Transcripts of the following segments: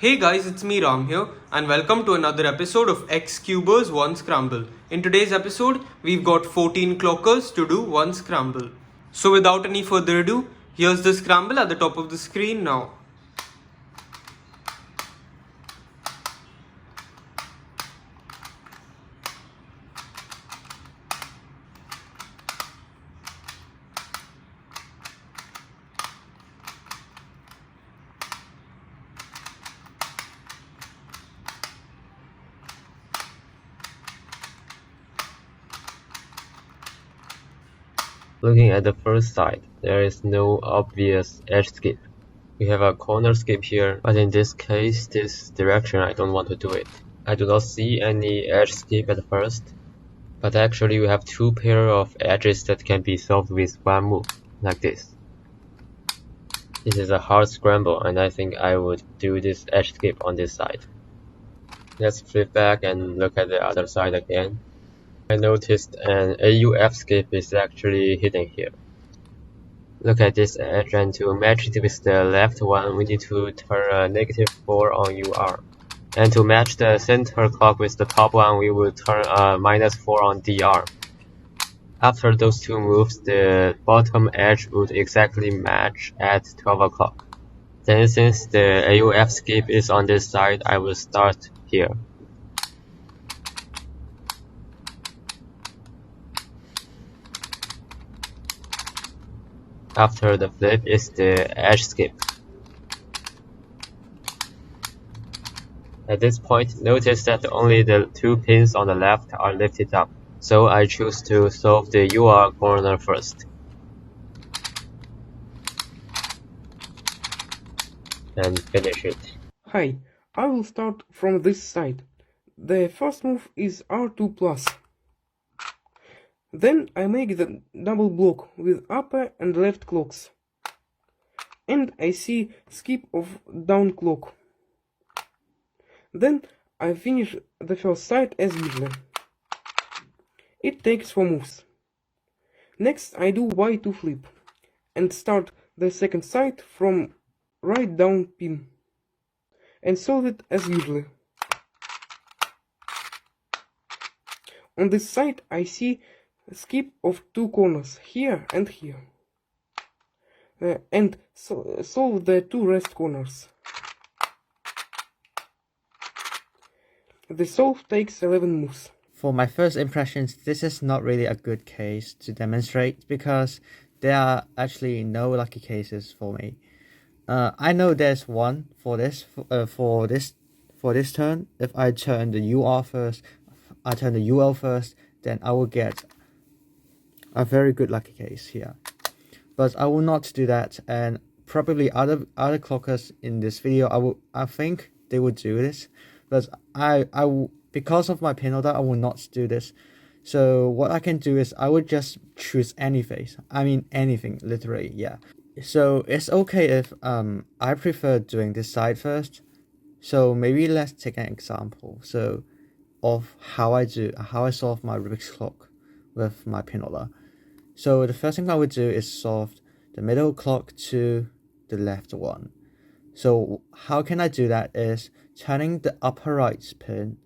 Hey guys, it's me Ram here, and welcome to another episode of X Cubers 1 Scramble. In today's episode, we've got 14 clockers to do 1 scramble. So without any further ado, here's the scramble at the top of the screen now. Looking at the first side, there is no obvious edge skip. We have a corner skip here, but in this case, this direction I don't want to do it. I do not see any edge skip at first, but actually we have two pair of edges that can be solved with one move, like this. This is a hard scramble, and I think I would do this edge skip on this side. Let's flip back and look at the other side again. I noticed an AUF skip is actually hidden here. Look at this edge, and to match it with the left one, we need to turn a -4 on UR. And to match the center clock with the top one, we will turn a -4 on DR. After those two moves, the bottom edge would exactly match at 12 o'clock. Then since the AUF skip is on this side, I will start here. After the flip is the edge skip. At this point, notice that only the two pins on the left are lifted up, so I choose to solve the UR corner first. And finish it. Hi, I will start from this side. The first move is R2+. Then I make the double block with upper and left clocks. And I see skip of down clock. Then I finish the first side as usual. It takes 4 moves. Next I do Y2 flip and start the second side from right down pin and solve it as usual. On this side I see a skip of 2 corners, here and here, and solve the 2 rest corners. The solve takes 11 moves. For my first impressions, this is not really a good case to demonstrate because there are actually no lucky cases for me. I know there's one for this turn. If I turn the UR first, I turn the UL first, then I will get a very good lucky case here. But I will not do that, and probably other clockers in this video, I think they would do this, but I will, because of my pin order, I will not do this. So what I can do is I would just choose any face. I mean anything, literally, yeah. So it's okay if I prefer doing this side first. So maybe let's take an example. So of how I solve my Rubik's clock with my pin order. So the first thing I would do is solve the middle clock to the left one. So how can I do that is turning the upper right pin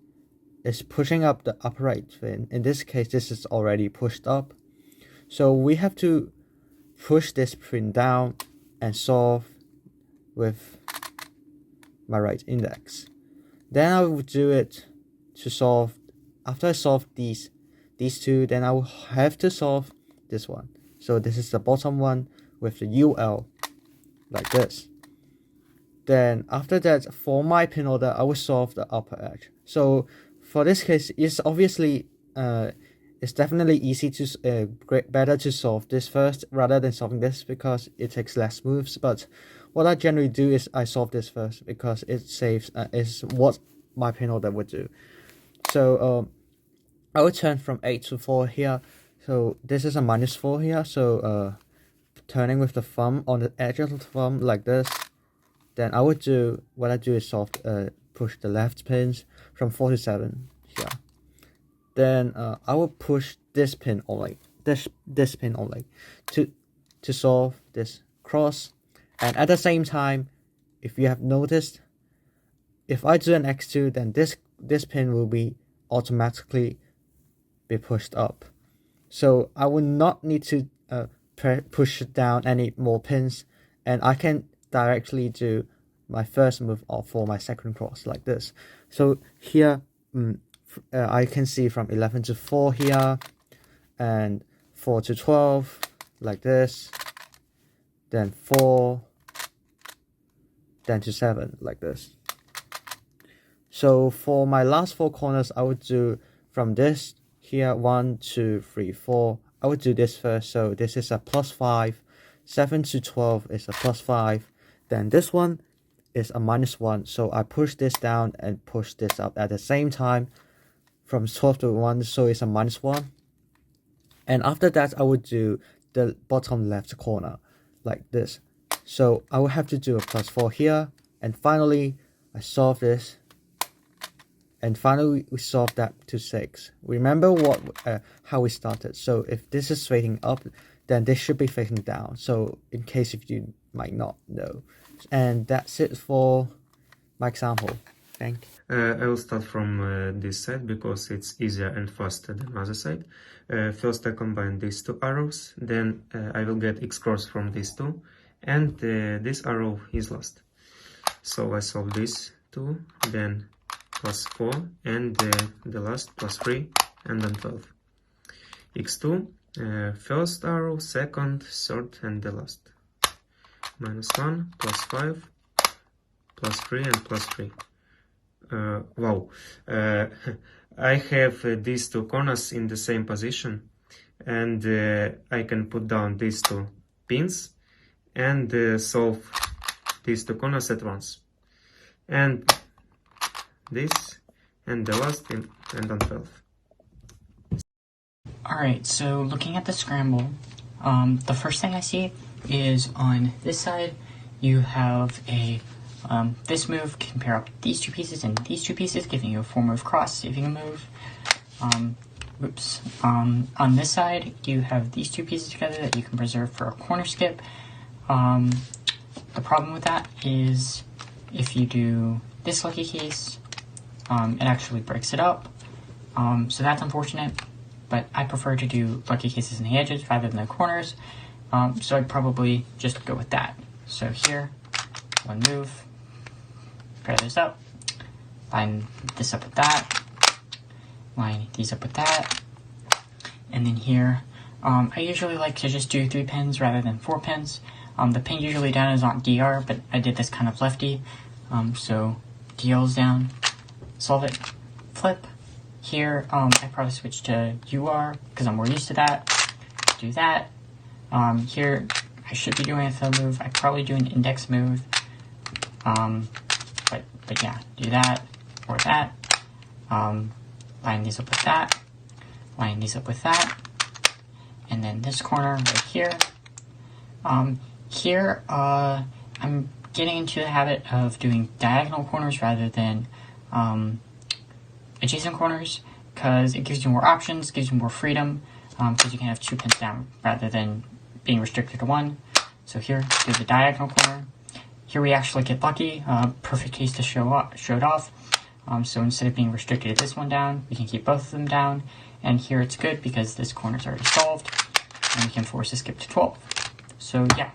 is pushing up the upper right pin. In this case, this is already pushed up. So we have to push this pin down and solve with my right index. Then I will do it to solve, after I solve these two, then I will have to solve this one. So this is the bottom one with the UL, like this. Then after that, for my pin order, I will solve the upper edge. So for this case, it's obviously it's definitely easy to better to solve this first rather than solving this because it takes less moves. But what I generally do is I solve this first because it saves is what my pin order would do. So I will turn from 8 to 4 here. So this is a -4 here. So turning with the thumb on the edge of the thumb like this. Then I would do, what I do is push the left pins from 4 to 7 here. Then I will push this pin only, this pin only, to solve this cross. And at the same time, if you have noticed, if I do an x2, then this pin will be automatically be pushed up. So I will not need to push down any more pins, and I can directly do my first move for my second cross like this. So here I can see from 11 to 4 here, and 4 to 12 like this, then 4, then to 7 like this. So for my last 4 corners, I would do from this here 1, 2, 3, 4. I would do this first. So this is a +5. 7 to 12 is a +5. Then this one is a -1. So I push this down and push this up at the same time from 12 to 1. So it's a -1. And after that, I would do the bottom left corner like this. So I will have to do a +4 here. And finally, I solve this. And finally, we solve that to 6. Remember how we started. So if this is facing up, then this should be facing down. So in case if you might not know. And that's it for my example. Thank you. I will start from this side because it's easier and faster than other side. First I combine these 2 arrows, then I will get x cross from these 2, and this arrow is last. So I solve these 2, then +4, and the last +3, and then 12. x2, first arrow, second, third, and the last. -1, +5, +3, and +3. Wow, I have these 2 corners in the same position, and I can put down these 2 pins and solve these 2 corners at once. And this, and the last, and on 12. Alright, so looking at the scramble, the first thing I see is on this side, you have this move can pair up these 2 pieces and these 2 pieces, giving you a 4-move cross, saving a move. On this side, you have these 2 pieces together that you can preserve for a corner skip. The problem with that is if you do this lucky case, it actually breaks it up. So that's unfortunate, but I prefer to do lucky cases in the edges rather than the corners. So I'd probably just go with that. So here, 1 move, pair this up, line this up with that, line these up with that, and then here, I usually like to just do 3 pins rather than 4 pins. The pin usually down is on DR, but I did this kind of lefty, so DL's down, solve it, flip. Here, I probably switch to UR because I'm more used to that. Do that. Here, I should be doing a thumb move. I probably do an index move. But yeah, do that or that. Line these up with that. Line these up with that. And then this corner right here. Here, I'm getting into the habit of doing diagonal corners rather than adjacent corners because it gives you more options, gives you more freedom, because you can have 2 pins down rather than being restricted to 1. So here, do the diagonal corner. Here we actually get lucky, perfect case to show it off. So instead of being restricted to this one down, we can keep both of them down. And here it's good because this corner's already solved, and we can force a skip to 12. So yeah.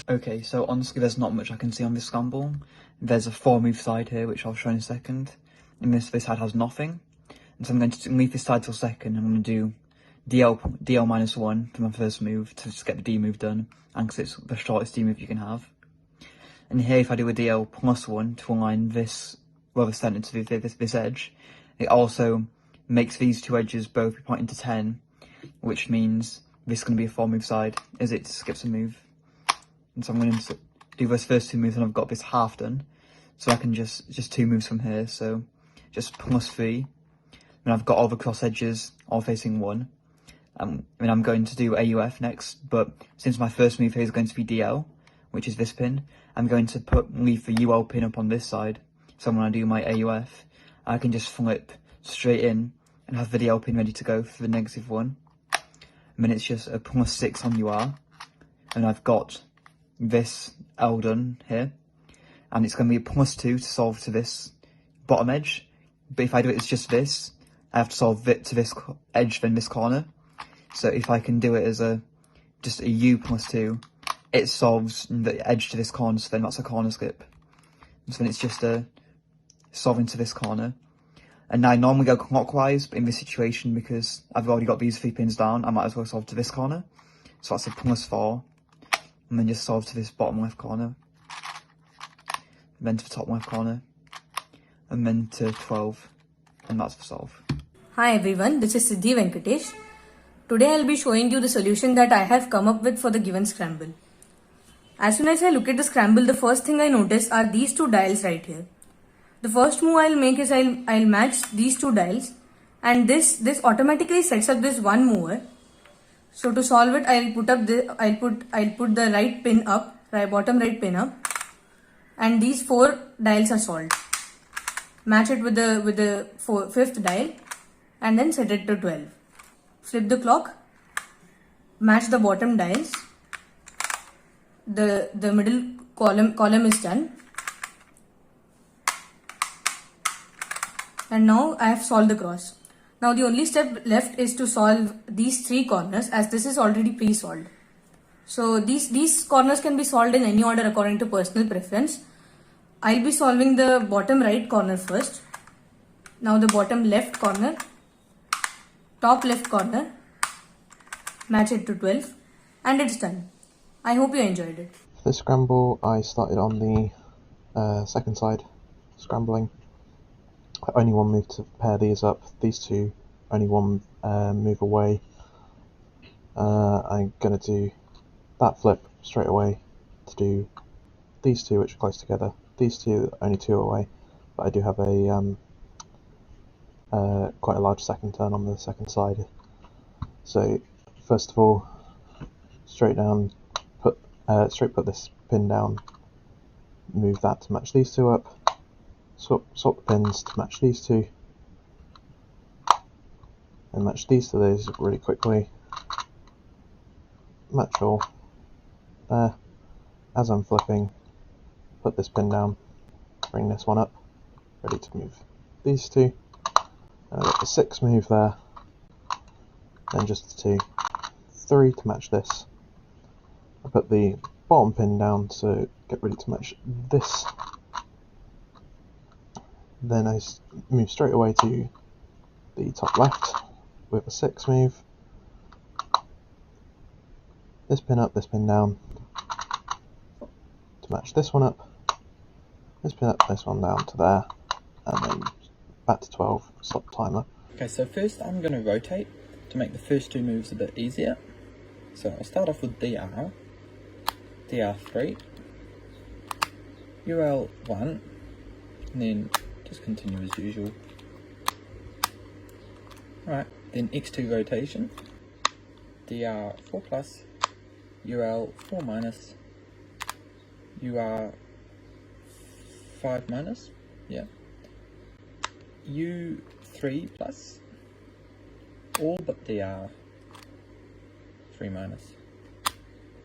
Okay, so honestly there's not much I can see on this scramble. There's a 4-move side here, which I'll show in a second. And this side has nothing. And so I'm going to leave this side till second. I'm going to do DL -1 for my first move to just get the D move done. And because it's the shortest D move you can have. And here if I do a DL +1 to align this, well, the centre to this edge, it also makes these 2 edges both pointing to 10, which means this is going to be a 4-move side, as it skips a move. And so I'm going to do those first 2 moves and I've got this half done. So I can just 2 moves from here, so just +3. And I've got all the cross edges all facing 1. And I'm going to do AUF next, but since my first move here is going to be DL, which is this pin, I'm going to leave the UL pin up on this side. So when I do my AUF, I can just flip straight in and have the DL pin ready to go for the -1. And then it's just a +6 on UR. And I've got this L done here. And it's going to be a +2 to solve to this bottom edge. But if I do it as just this, I have to solve it to this edge, then this corner. So if I can do it as just a U plus 2, it solves the edge to this corner, so then that's a corner skip. So then it's just solving to this corner. And now I normally go clockwise, but in this situation, because I've already got these 3 pins down, I might as well solve to this corner. So that's a plus 4. And then just solve to this bottom left corner. And then to the top left corner. And then to 12. And that's the solve. Hi everyone, this is Siddhi Venkatesh. Today I'll be showing you the solution that I have come up with for the given scramble. As soon as I look at the scramble, the first thing I notice are these 2 dials right here. The first move I'll make is I'll match these 2 dials, and this automatically sets up this one mover. So to solve it, I'll put the right pin up, bottom right pin up, and these 4 dials are solved. Match it with the 5th dial, and then set it to 12. Flip the clock, match the bottom dials. The middle column is done. And now I have solved the cross. Now the only step left is to solve these 3 corners, as this is already pre-solved. So these corners can be solved in any order according to personal preference. I'll be solving the bottom right corner first. Now the bottom left corner, top left corner, match it to 12, and it's done. I hope you enjoyed it. For this scramble, I started on the second side, scrambling. Only one move to pair these up. These 2, only one move away. I'm going to do that flip straight away to do these 2, which are close together. These 2, only 2 away, but I do have a quite a large second turn on the second side. So first of all, straight put this pin down, move that to match these 2 up. Swap the pins to match these 2, and match these to those really quickly. Match all. There. As I'm flipping, put this pin down, bring this one up, ready to move these 2. And I've got the 6 move there, then just the 2. 3 to match this. I put the bottom pin down to get ready to match this. Then I move straight away to the top left with a 6 move. This pin up, this pin down to match this one up. This pin up, this one down to there, and then back to 12, stop timer. Okay, so first I'm going to rotate to make the first 2 moves a bit easier. So I'll start off with DR, DR3, UL1, and then just continue as usual. Alright, then X2 rotation, DR4 plus, UL4 minus, UR5 minus, yeah, U3 plus, all but DR3 minus,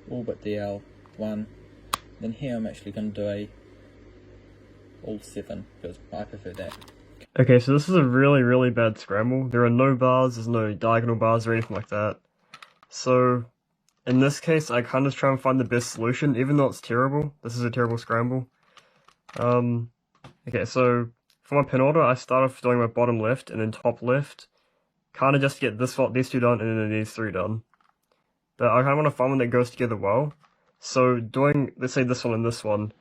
all but DL1. Then here I'm actually going to do a all 7 because I prefer that. Okay, so this is a really bad scramble. There are no bars, there's no diagonal bars or anything like that. So in this case, I kind of try and find the best solution, even though it's terrible. This is a terrible scramble. Okay, so for my pin order, I start off doing my bottom left and then top left, kind of just to get these 2 done and then these 3 done. But I kind of want to find one that goes together well. So doing, let's say this one and this one,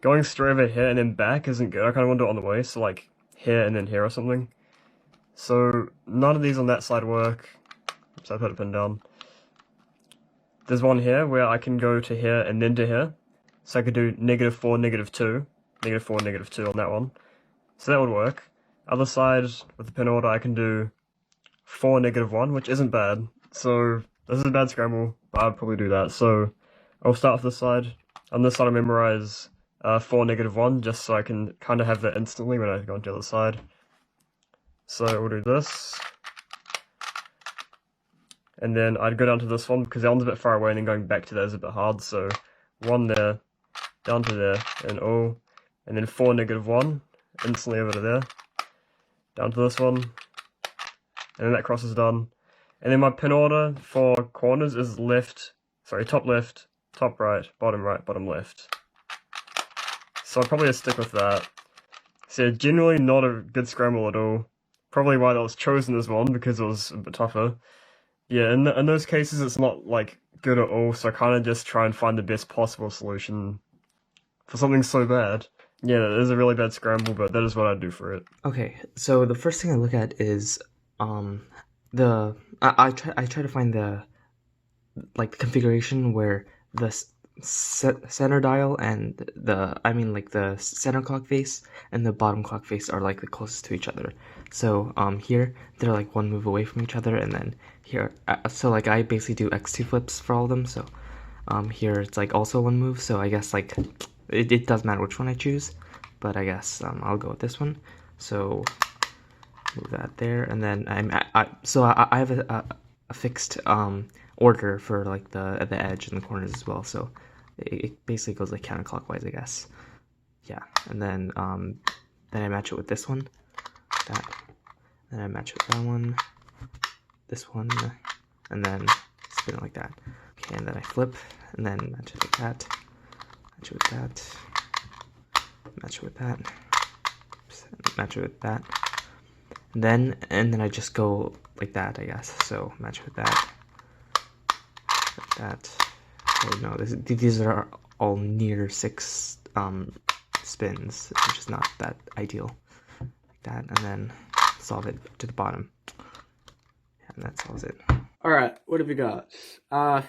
going straight over here and then back isn't good. I kind of want to do it on the way, so like here and then here or something. So none of these on that side work. So I put a pin down. There's one here where I can go to here and then to here. So I could do -4, -2, -4, -2 on that one. So that would work. Other side with the pin order, I can do 4, -1, which isn't bad. So this is a bad scramble, but I'd probably do that. So I'll start off this side. On this side, I memorize 4, -1, just so I can kind of have that instantly when I go on the other side. So we'll do this. And then I'd go down to this one, because that one's a bit far away, and then going back to that is a bit hard. So 1 there, down to there, and all. And then 4, -1, instantly over to there. Down to this one. And then that cross is done. And then my pin order for corners is top left, top right, bottom left. So I'll probably just stick with that. So generally not a good scramble at all. Probably why that was chosen as one, because it was a bit tougher. Yeah, in those cases it's not like good at all, so I kind of just try and find the best possible solution for something so bad. Yeah, it is a really bad scramble, but that is what I do for it. Okay, so the first thing I look at is I try to find the configuration where the center dial and the center clock face and the bottom clock face are like the closest to each other. So here they're like one move away from each other, and then here so like I basically do X2 flips for all of them. So here it's like also one move. So I guess like it does matter which one I choose, but I guess I'll go with this one. So move that there, and then I have a fixed order for like the edge and the corners as well. So it basically goes like counterclockwise, I guess. Yeah, and then I match it with this one, that. Then I match it with that one, this one, and then spin it like that. Okay, and then I flip, and then match it like that, match it with that, match it with that, match it with that. And then I just go like that, I guess. So match it with that, like that. Oh no, these are all near 6 spins, which is not that ideal. Like that, and then solve it to the bottom. Yeah, and that solves it. Alright, what have we got?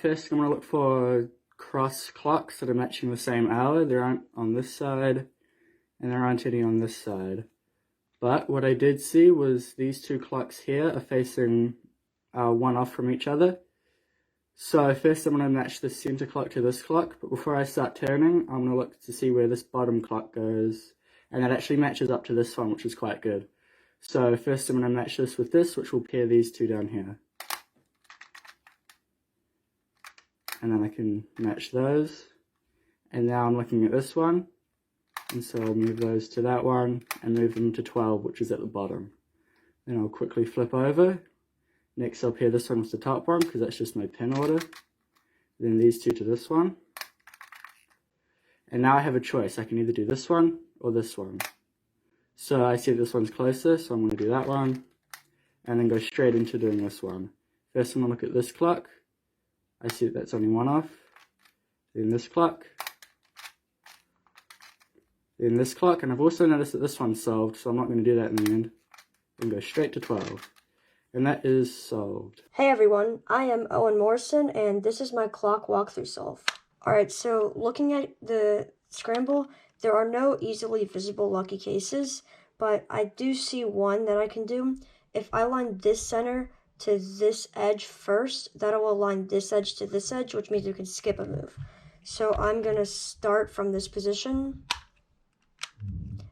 First I'm going to look for cross clocks that are matching the same hour. There aren't on this side, and there aren't any on this side. But what I did see was these two clocks here are facing one off from each other. So first I'm going to match this center clock to this clock, but before I start turning, I'm going to look to see where this bottom clock goes, and that actually matches up to this one, which is quite good. So first I'm going to match this with this, which will pair these two down here. And then I can match those. And now I'm looking at this one, and so I'll move those to that one and move them to 12, which is at the bottom. Then I'll quickly flip over. Next I'll pair this one with the top one, because that's just my pin order. Then these two to this one. And now I have a choice. I can either do this one or this one. So I see this one's closer, so I'm going to do that one. And then go straight into doing this one. First I'm going to look at this clock. I see that that's only one off. Then this clock. Then this clock. And I've also noticed that this one's solved, so I'm not going to do that in the end. Then go straight to 12. And that is solved. Hey everyone, I am Owen Morrison, and this is my clock walkthrough solve. Alright, so looking at the scramble, there are no easily visible lucky cases, but I do see one that I can do. If I align this center to this edge first, that will align this edge to this edge, which means we can skip a move. So I'm going to start from this position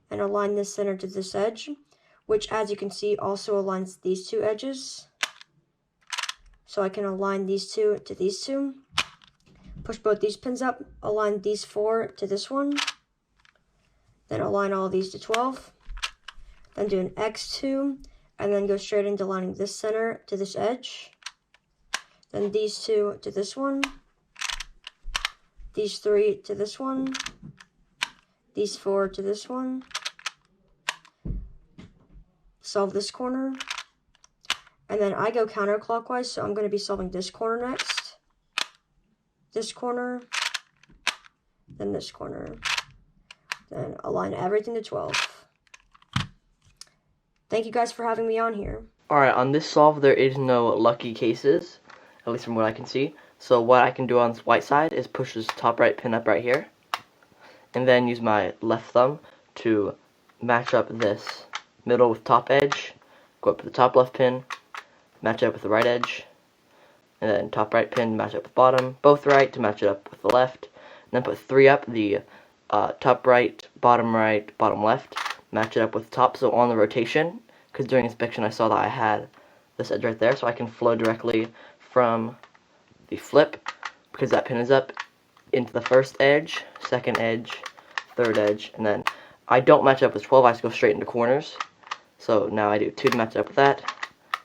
and align this center to this edge, which, as you can see, also aligns these two edges. So I can align these two to these two, push both these pins up, align these 4 to this one, then align all these to 12, then do an X2, and then go straight into aligning this center to this edge, then these 2 to this one, these 3 to this one, these 4 to this one, solve this corner, and then I go counterclockwise, so I'm going to be solving this corner next, this corner, then this corner, then align everything to 12. Thank you guys for having me on here. Alright, on this solve there is no lucky cases, at least from what I can see. So what I can do on this white side is push this top right pin up right here, and then use my left thumb to match up this middle with top edge, go up to the top left pin, match it up with the right edge, and then top right pin, match it up with bottom, both right to match it up with the left, and then put 3 up, the top right, bottom left, match it up with top, so on the rotation, because during inspection I saw that I had this edge right there, so I can flow directly from the flip, because that pin is up, into the first edge, second edge, third edge, and then I don't match up with 12, I just go straight into corners. So now I do 2 to match up with that.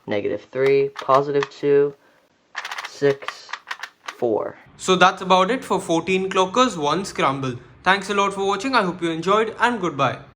-3, +2, 6, 4. So that's about it for 14 clockers, 1 scramble. Thanks a lot for watching, I hope you enjoyed, and goodbye.